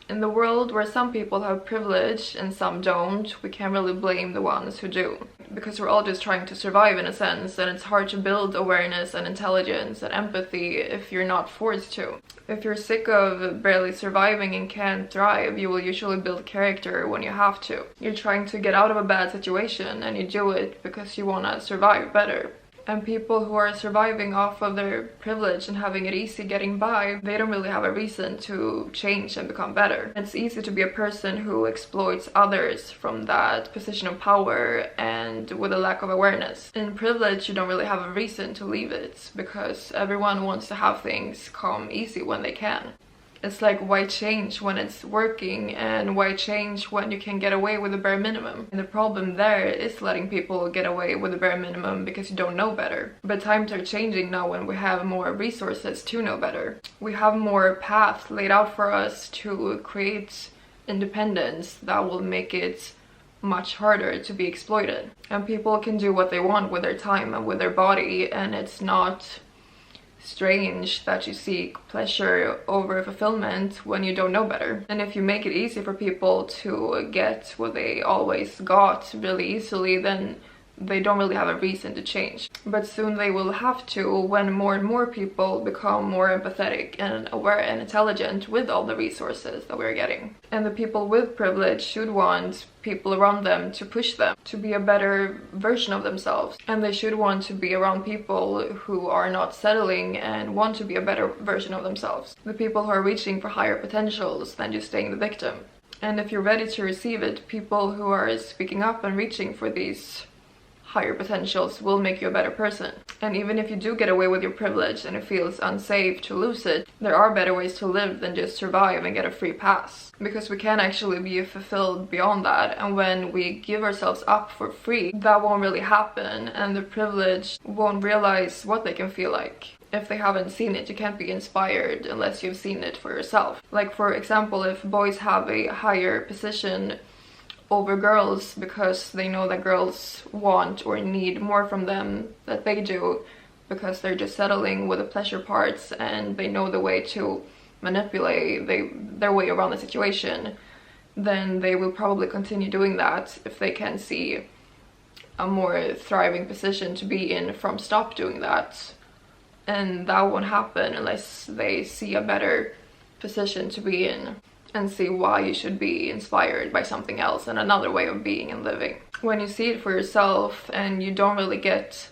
In the world where some people have privilege and some don't, we can't really blame the ones who do. Because we're all just trying to survive in a sense, and it's hard to build awareness and intelligence and empathy if you're not forced to. If you're sick of barely surviving and can't thrive, you will usually build character when you have to. You're trying to get out of a bad situation and you do it because you want to survive better. And people who are surviving off of their privilege and having it easy getting by, they don't really have a reason to change and become better. It's easy to be a person who exploits others from that position of power and with a lack of awareness. In privilege, you don't really have a reason to leave it because everyone wants to have things come easy when they can. It's like, why change when it's working, and why change when you can get away with the bare minimum? And the problem there is letting people get away with the bare minimum because you don't know better. But times are changing now when we have more resources to know better. We have more paths laid out for us to create independence that will make it much harder to be exploited. And people can do what they want with their time and with their body, and it's not strange that you seek pleasure over fulfillment when you don't know better. And if you make it easy for people to get what they always got really easily, then they don't really have a reason to change. But soon they will have to, when more and more people become more empathetic and aware and intelligent with all the resources that we're getting. And the people with privilege should want people around them to push them to be a better version of themselves. And they should want to be around people who are not settling and want to be a better version of themselves. The people who are reaching for higher potentials than just staying the victim. And if you're ready to receive it, people who are speaking up and reaching for these higher potentials will make you a better person. And even if you do get away with your privilege and it feels unsafe to lose it, there are better ways to live than just survive and get a free pass. Because we can actually be fulfilled beyond that, and when we give ourselves up for free, that won't really happen, and the privileged won't realize what they can feel like. If they haven't seen it, you can't be inspired unless you've seen it for yourself. Like, for example, if boys have a higher position over girls because they know that girls want or need more from them that they do, because they're just settling with the pleasure parts and they know the way to manipulate their way around the situation, then they will probably continue doing that if they can see a more thriving position to be in from stop doing that. And that won't happen unless they see a better position to be in and see why you should be inspired by something else and another way of being and living. When you see it for yourself and you don't really get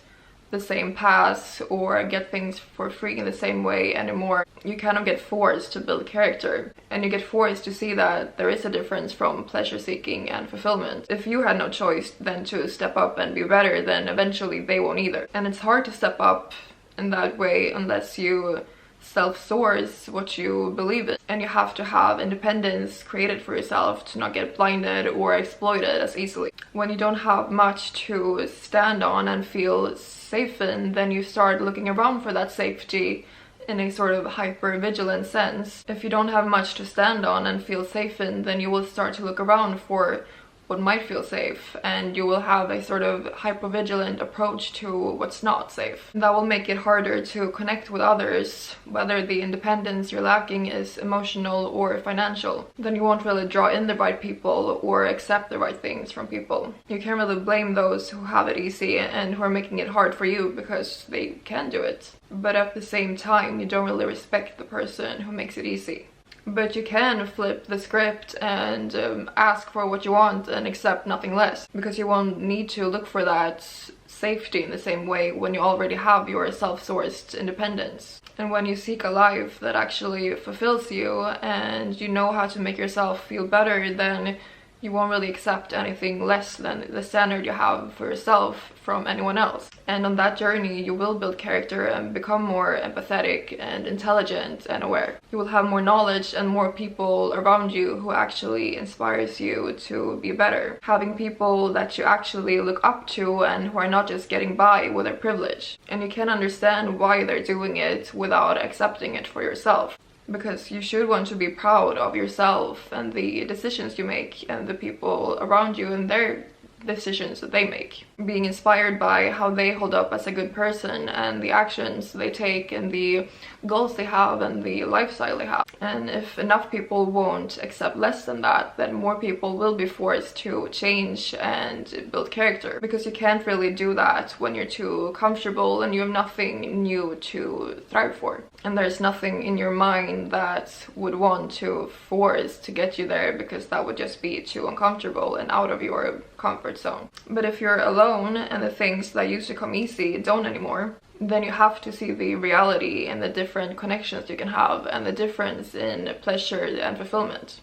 the same pass or get things for free in the same way anymore, you kind of get forced to build character, and you get forced to see that there is a difference from pleasure seeking and fulfillment. If you had no choice then to step up and be better, then eventually they won't either. And it's hard to step up in that way unless you self-source what you believe in, and you have to have independence created for yourself to not get blinded or exploited as easily. When you don't have much to stand on and feel safe in, then you start looking around for that safety in a sort of hyper-vigilant sense. If you don't have much to stand on and feel safe in, then you will start to look around for what might feel safe, and you will have a sort of hypervigilant approach to what's not safe. That will make it harder to connect with others, whether the independence you're lacking is emotional or financial. Then you won't really draw in the right people or accept the right things from people. You can't really blame those who have it easy and who are making it hard for you because they can do it. But at the same time, you don't really respect the person who makes it easy. But you can flip the script and ask for what you want and accept nothing less, because you won't need to look for that safety in the same way when you already have your self-sourced independence. And when you seek a life that actually fulfills you and you know how to make yourself feel better, then you won't really accept anything less than the standard you have for yourself from anyone else. And on that journey, you will build character and become more empathetic and intelligent and aware. You will have more knowledge and more people around you who actually inspires you to be better. Having people that you actually look up to and who are not just getting by with their privilege. And you can understand why they're doing it without accepting it for yourself. Because you should want to be proud of yourself and the decisions you make and the people around you and their decisions that they make. Being inspired by how they hold up as a good person and the actions they take and the goals they have and the lifestyle they have. And if enough people won't accept less than that, then more people will be forced to change and build character, because you can't really do that when you're too comfortable and you have nothing new to thrive for. And there's nothing in your mind that would want to force to get you there, because that would just be too uncomfortable and out of your comfort zone. But if you're alone and the things that used to come easy don't anymore, then you have to see the reality and the different connections you can have and the difference in pleasure and fulfillment.